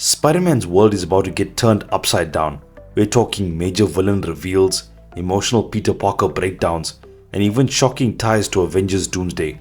Spider-Man's world is about to get turned upside down. We're talking major villain reveals, emotional Peter Parker breakdowns, and even shocking ties to Avengers Doomsday.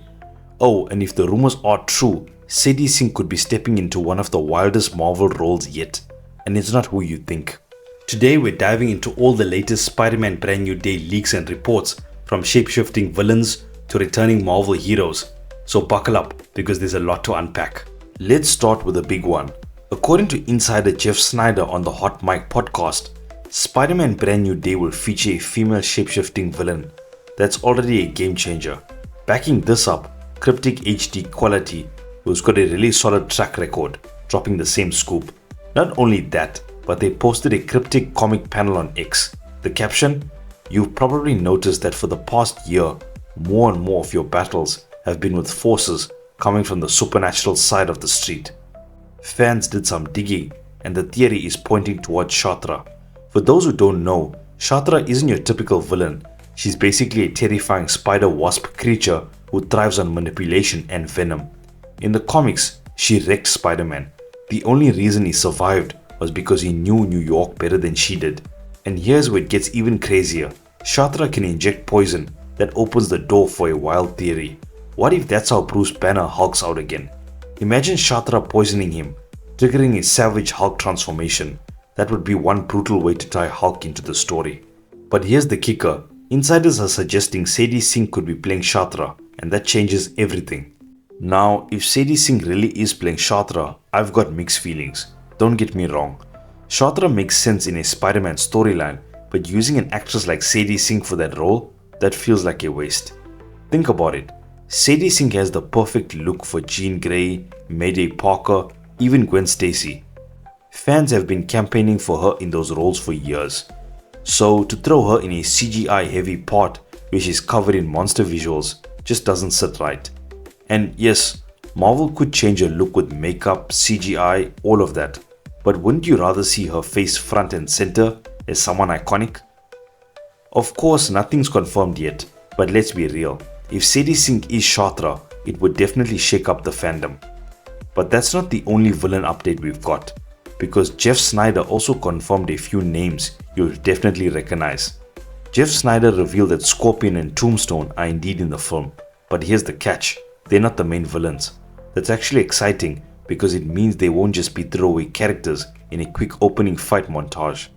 Oh, and if the rumors are true, Sadie Sink could be stepping into one of the wildest Marvel roles yet. And it's not who you think. Today we're diving into all the latest Spider-Man Brand New Day leaks and reports, from shape-shifting villains to returning Marvel heroes. So buckle up, because there's a lot to unpack. Let's start with a big one. According to insider Jeff Snyder on the Hot Mic podcast, Spider-Man Brand New Day will feature a female shape-shifting villain. That's already a game changer. Backing this up, Cryptic HD Quality, who's got a really solid track record, dropping the same scoop. Not only that, but they posted a cryptic comic panel on X. The caption: "You've probably noticed that for the past year, more and more of your battles have been with forces coming from the supernatural side of the street." Fans did some digging, and the theory is pointing towards Shatra. For those who don't know, Shatra isn't your typical villain. She's basically a terrifying spider-wasp creature who thrives on manipulation and venom. In the comics, she wrecked Spider-Man. The only reason he survived was because he knew New York better than she did. And here's where it gets even crazier. Shatra can inject poison that opens the door for a wild theory. What if that's how Bruce Banner hulks out again? Imagine Shatra poisoning him, triggering a savage Hulk transformation. That would be one brutal way to tie Hulk into the story. But here's the kicker. Insiders are suggesting Sadie Sink could be playing Shatra, and that changes everything. Now, if Sadie Sink really is playing Shatra, I've got mixed feelings. Don't get me wrong. Shatra makes sense in a Spider-Man storyline, but using an actress like Sadie Sink for that role, that feels like a waste. Think about it. Sadie Sink has the perfect look for Jean Grey, Mayday Parker, even Gwen Stacy. Fans have been campaigning for her in those roles for years. So to throw her in a CGI heavy part where she's covered in monster visuals just doesn't sit right. And yes, Marvel could change her look with makeup, CGI, all of that. But wouldn't you rather see her face front and center as someone iconic? Of course, nothing's confirmed yet, but let's be real. If Sadie Sink is Shatra, it would definitely shake up the fandom. But that's not the only villain update we've got, because Jeff Snyder also confirmed a few names you'll definitely recognize. Jeff Snyder revealed that Scorpion and Tombstone are indeed in the film, but here's the catch: they're not the main villains. That's actually exciting because it means they won't just be throwaway characters in a quick opening fight montage.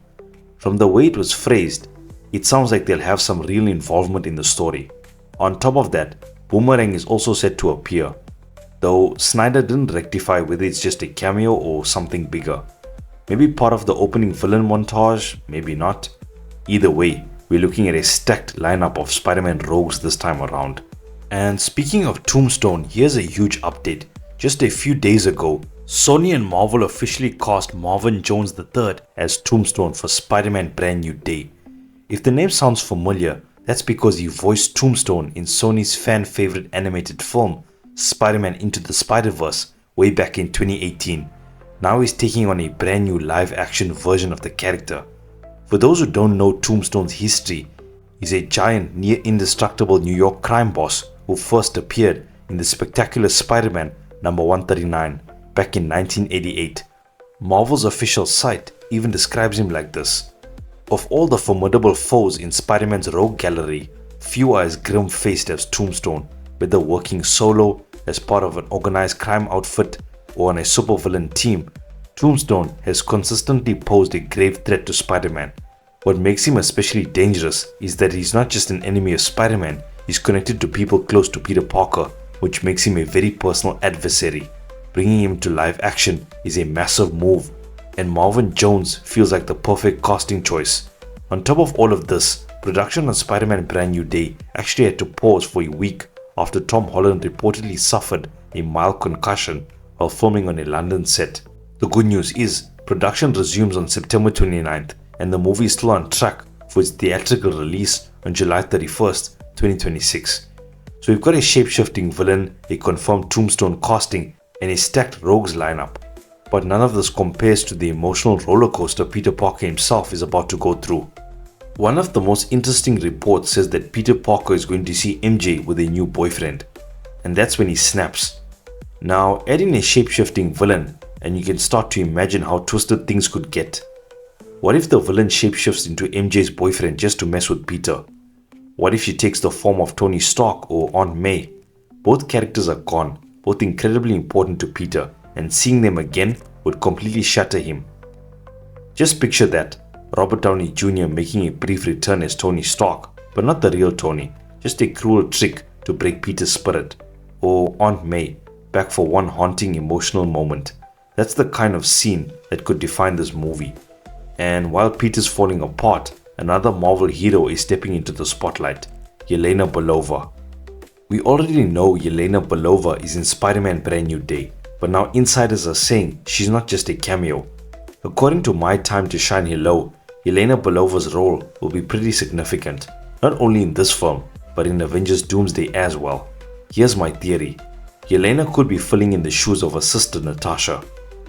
From the way it was phrased, it sounds like they'll have some real involvement in the story. On top of that, Boomerang is also set to appear, though Snyder didn't rectify whether it's just a cameo or something bigger. Maybe part of the opening villain montage, maybe not. Either way, we're looking at a stacked lineup of Spider-Man rogues this time around. And speaking of Tombstone, here's a huge update. Just a few days ago, Sony and Marvel officially cast Marvin Jones III as Tombstone for Spider-Man Brand New Day. If the name sounds familiar, that's because he voiced Tombstone in Sony's fan-favorite animated film, Spider-Man Into the Spider-Verse, way back in 2018. Now he's taking on a brand new live-action version of the character. For those who don't know Tombstone's history, he's a giant, near-indestructible New York crime boss who first appeared in the spectacular Spider-Man number 139 back in 1988. Marvel's official site even describes him like this: "Of all the formidable foes in Spider-Man's rogue gallery, few are as grim-faced as Tombstone, whether working solo, as part of an organized crime outfit, or on a supervillain team. Tombstone has consistently posed a grave threat to Spider-Man. What makes him especially dangerous is that he's not just an enemy of Spider-Man, he's connected to people close to Peter Parker, which makes him a very personal adversary. Bringing him to live action is a massive move, and Marvin Jones feels like the perfect casting choice. On top of all of this, production on Spider-Man Brand New Day actually had to pause for a week after Tom Holland reportedly suffered a mild concussion while filming on a London set. The good news is, production resumes on September 29th, and the movie is still on track for its theatrical release on July 31st, 2026. So we've got a shape-shifting villain, a confirmed Tombstone casting, and a stacked rogues lineup. But none of this compares to the emotional rollercoaster Peter Parker himself is about to go through. One of the most interesting reports says that Peter Parker is going to see MJ with a new boyfriend, and that's when he snaps. Now, adding a shape-shifting villain and you can start to imagine how twisted things could get. What if the villain shapeshifts into MJ's boyfriend just to mess with Peter? What if she takes the form of Tony Stark or Aunt May? Both characters are gone, both incredibly important to Peter, and seeing them again would completely shatter him. Just picture that, Robert Downey Jr. making a brief return as Tony Stark, but not the real Tony, just a cruel trick to break Peter's spirit. Or Aunt May, back for one haunting emotional moment. That's the kind of scene that could define this movie. And while Peter's falling apart, another Marvel hero is stepping into the spotlight, Yelena Belova. We already know Yelena Belova is in Spider-Man Brand New Day, but now insiders are saying she's not just a cameo. According to My Time to Shine Hello, Yelena Belova's role will be pretty significant, not only in this film, but in Avengers Doomsday as well. Here's my theory. Yelena could be filling in the shoes of her sister Natasha.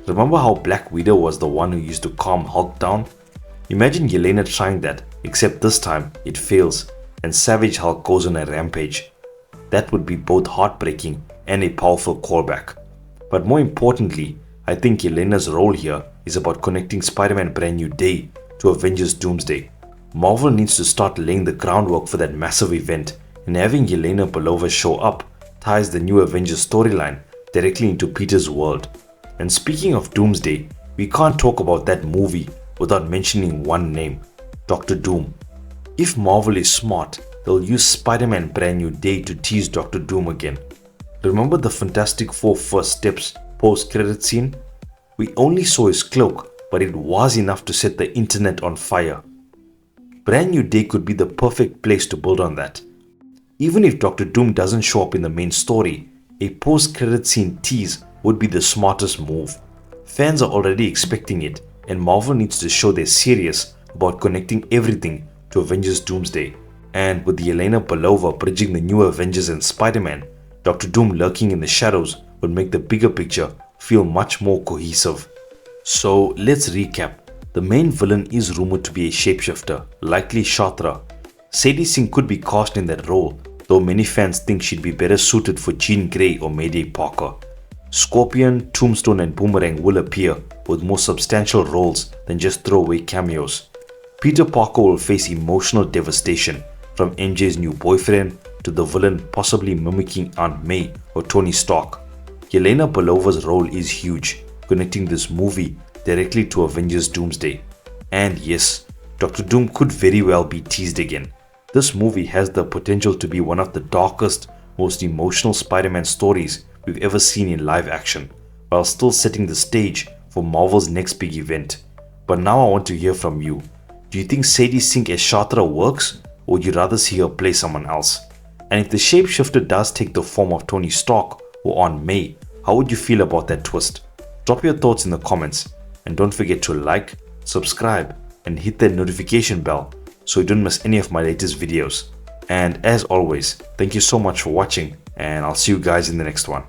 Remember how Black Widow was the one who used to calm Hulk down? Imagine Yelena trying that, except this time it fails and Savage Hulk goes on a rampage. That would be both heartbreaking and a powerful callback. But more importantly, I think Yelena's role here is about connecting Spider-Man Brand New Day to Avengers Doomsday. Marvel needs to start laying the groundwork for that massive event, and having Yelena Belova show up ties the new Avengers storyline directly into Peter's world. And speaking of Doomsday, we can't talk about that movie without mentioning one name, Doctor Doom. If Marvel is smart, they'll use Spider-Man Brand New Day to tease Doctor Doom again. Remember the Fantastic Four First Steps post-credit scene? We only saw his cloak, but it was enough to set the internet on fire. Brand New Day could be the perfect place to build on that. Even if Doctor Doom doesn't show up in the main story, a post-credit scene tease would be the smartest move. Fans are already expecting it, and Marvel needs to show they're serious about connecting everything to Avengers Doomsday. And with Yelena Belova bridging the new Avengers and Spider-Man, Doctor Doom lurking in the shadows would make the bigger picture feel much more cohesive. So let's recap. The main villain is rumored to be a shapeshifter, likely Shatra. Sadie Sink could be cast in that role, though many fans think she'd be better suited for Jean Grey or Mayday Parker. Scorpion, Tombstone and Boomerang will appear with more substantial roles than just throwaway cameos. Peter Parker will face emotional devastation, from MJ's new boyfriend to the villain possibly mimicking Aunt May or Tony Stark. Yelena Belova's role is huge, connecting this movie directly to Avengers Doomsday. And yes, Doctor Doom could very well be teased again. This movie has the potential to be one of the darkest, most emotional Spider-Man stories we've ever seen in live action, while still setting the stage for Marvel's next big event. But now I want to hear from you. Do you think Sadie Sink as Shatra works, or would you rather see her play someone else? And if the shapeshifter does take the form of Tony Stark or Aunt May, how would you feel about that twist? Drop your thoughts in the comments, and don't forget to like, subscribe, and hit that notification bell so you don't miss any of my latest videos. And as always, thank you so much for watching, and I'll see you guys in the next one.